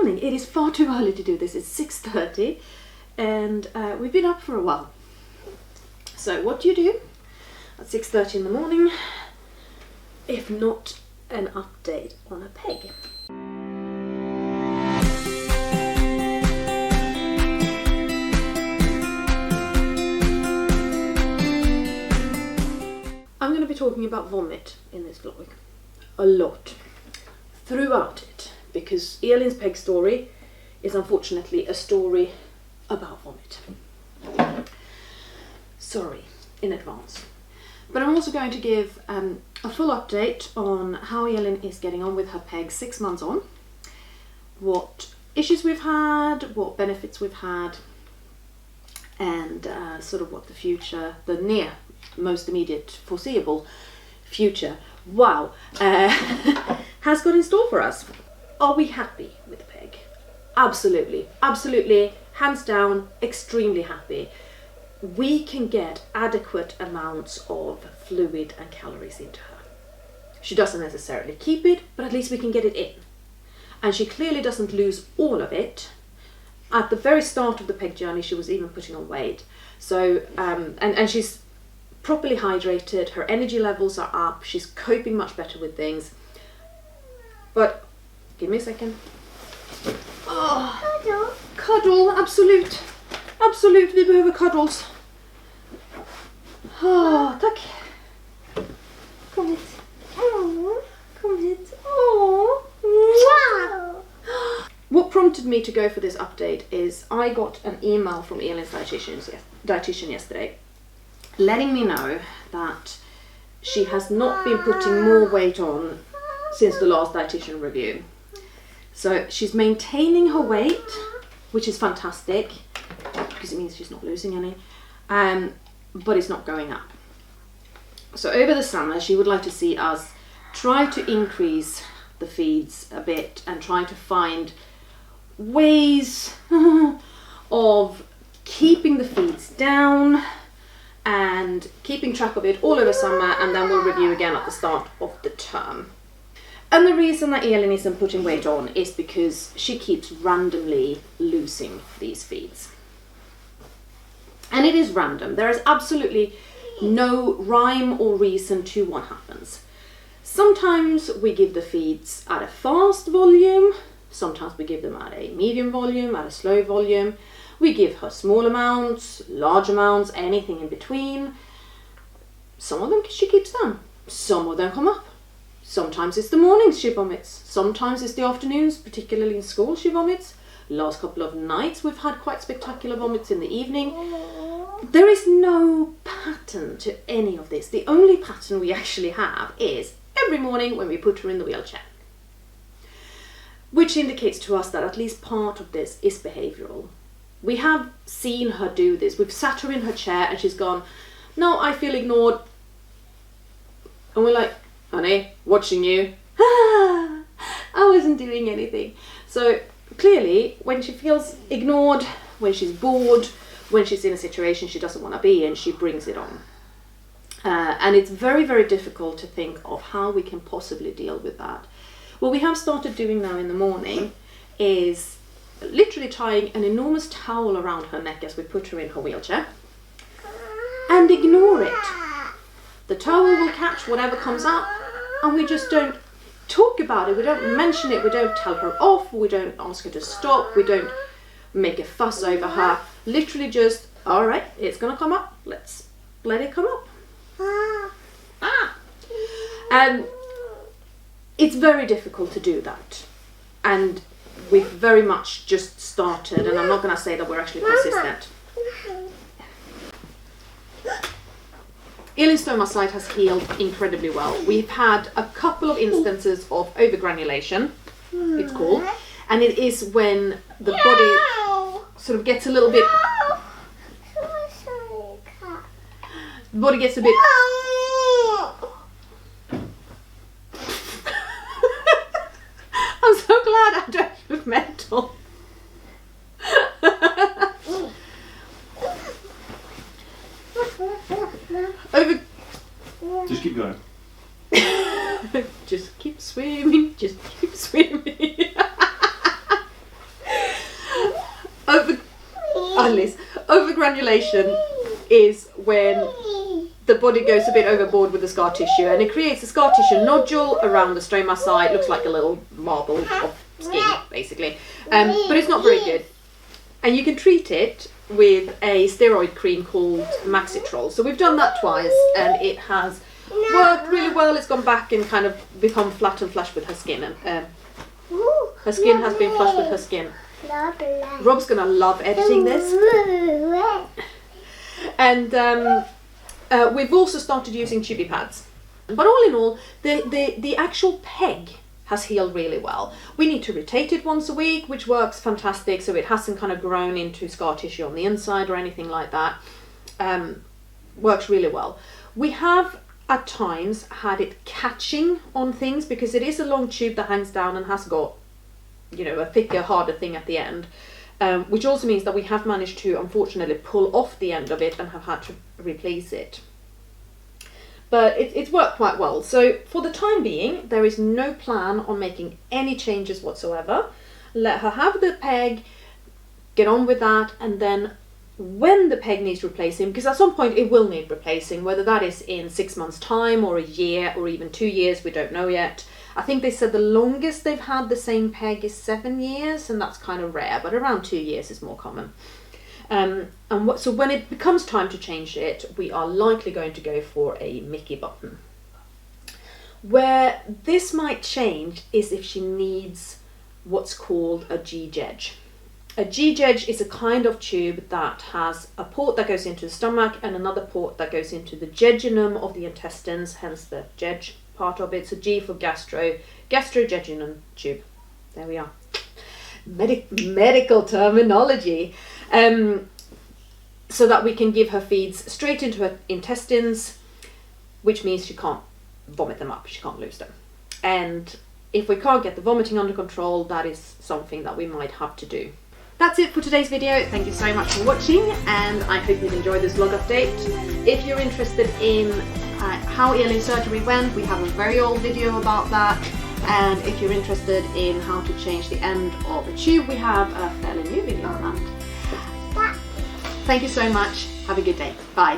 morning. It is far too early to do this. It's 6:30 and we've been up for a while. So what do you do at 6:30 in the morning if not an update on a peg? I'm going to be talking about vomit in this vlog a lot throughout it, because Elin's peg story is unfortunately a story about vomit. Sorry in advance. But I'm also going to give a full update on how Elin is getting on with her peg 6 months on, what issues we've had, what benefits we've had, and sort of what the future, the near, most immediate, foreseeable future, wow, has got in store for us. Are we happy with the peg? Absolutely, absolutely, hands down, extremely happy. We can get adequate amounts of fluid and calories into her. She doesn't necessarily keep it, but at least we can get it in. And she clearly doesn't lose all of it. At the very start of the peg journey, she was even putting on weight. So, and she's properly hydrated, her energy levels are up, she's coping much better with things. But, give me a second. Oh, cuddle, absolut, vi behöver cuddles. Oh, tack. Kom hit. Kom hit. Oh. What prompted me to go for this update is I got an email from Elin's dietitian yesterday, letting me know that she has not been putting more weight on since the last dietitian review. So she's maintaining her weight, which is fantastic because it means she's not losing any, but it's not going up. So over the summer she would like to see us try to increase the feeds a bit and try to find ways of keeping the feeds down and keeping track of it all over summer, and then we'll review again at the start of the term. And the reason that Elin isn't putting weight on is because she keeps randomly losing these feeds. And it is random. There is absolutely no rhyme or reason to what happens. Sometimes we give the feeds at a fast volume, sometimes we give them at a medium volume, at a slow volume. We give her small amounts, large amounts, anything in between. Some of them she keeps down, some of them come up. Sometimes it's the mornings she vomits, sometimes it's the afternoons, particularly in school she vomits. Last couple of nights we've had quite spectacular vomits in the evening. There is no pattern to any of this. The only pattern we actually have is every morning when we put her in the wheelchair, which indicates to us that at least part of this is behavioural. We have seen her do this. We've sat her in her chair and she's gone, no, I feel ignored. And we're like, honey, watching you. I wasn't doing anything. So clearly, when she feels ignored, when she's bored, when she's in a situation she doesn't want to be in, she brings it on. And it's very, very difficult to think of how we can possibly deal with that. What we have started doing now in the morning is literally tying an enormous towel around her neck as we put her in her wheelchair and ignore it. The towel will catch whatever comes up and we just don't talk about it, we don't mention it, we don't tell her off, we don't ask her to stop, we don't make a fuss over her. Literally just, alright, it's gonna come up, let's let it come up. And it's very difficult to do that, and we've very much just started, and I'm not going to say that we're actually consistent. Elin's stomach site has healed incredibly well. We've had a couple of instances of overgranulation, it's called, and it is when the body sort of gets a little bit, the body gets a bit, I'm so glad I don't look mental. Just keep going. Just keep swimming, just keep swimming. granulation is when the body goes a bit overboard with the scar tissue, and it creates a scar tissue nodule around the stroma site. It looks like a little marble of skin, basically, but it's not very good. And you can treat it with a steroid cream called Maxitrol. So we've done that twice, and it has worked really well. It's gone back and kind of become flat and flush with her skin, and her skin has been flush with her skin. Rob's gonna love editing this. And we've also started using tubey pads. But all in all, the actual peg has healed really well. We need to rotate it once a week, which works fantastic, so it hasn't kind of grown into scar tissue on the inside or anything like that. Works really well. We have at times had it catching on things because it is a long tube that hangs down and has got, you know, a thicker, harder thing at the end, which also means that we have managed to unfortunately pull off the end of it and have had to replace it. But it's worked quite well. So for the time being, there is no plan on making any changes whatsoever. Let her have the peg, get on with that, and then when the peg needs replacing, because at some point it will need replacing, whether that is in 6 months' time or a year or even 2 years, we don't know yet. I think they said the longest they've had the same peg is 7 years, and that's kind of rare, but around 2 years is more common. So when it becomes time to change it, we are likely going to go for a Mickey button. Where this might change is if she needs what's called a G-Gedge. A G-Gedge is a kind of tube that has a port that goes into the stomach and another port that goes into the jejunum of the intestines, hence the Gedge part of it. So G for gastrojejunum tube. There we are. Medical terminology. So that we can give her feeds straight into her intestines, which means she can't vomit them up, she can't lose them. And if we can't get the vomiting under control, that is something that we might have to do. That's it for today's video. Thank you so much for watching, and I hope you've enjoyed this vlog update. If you're interested in how Elin's surgery went, we have a very old video about that. And if you're interested in how to change the end of the tube, we have a fairly new video on that. Thank you so much. Have a good day. Bye.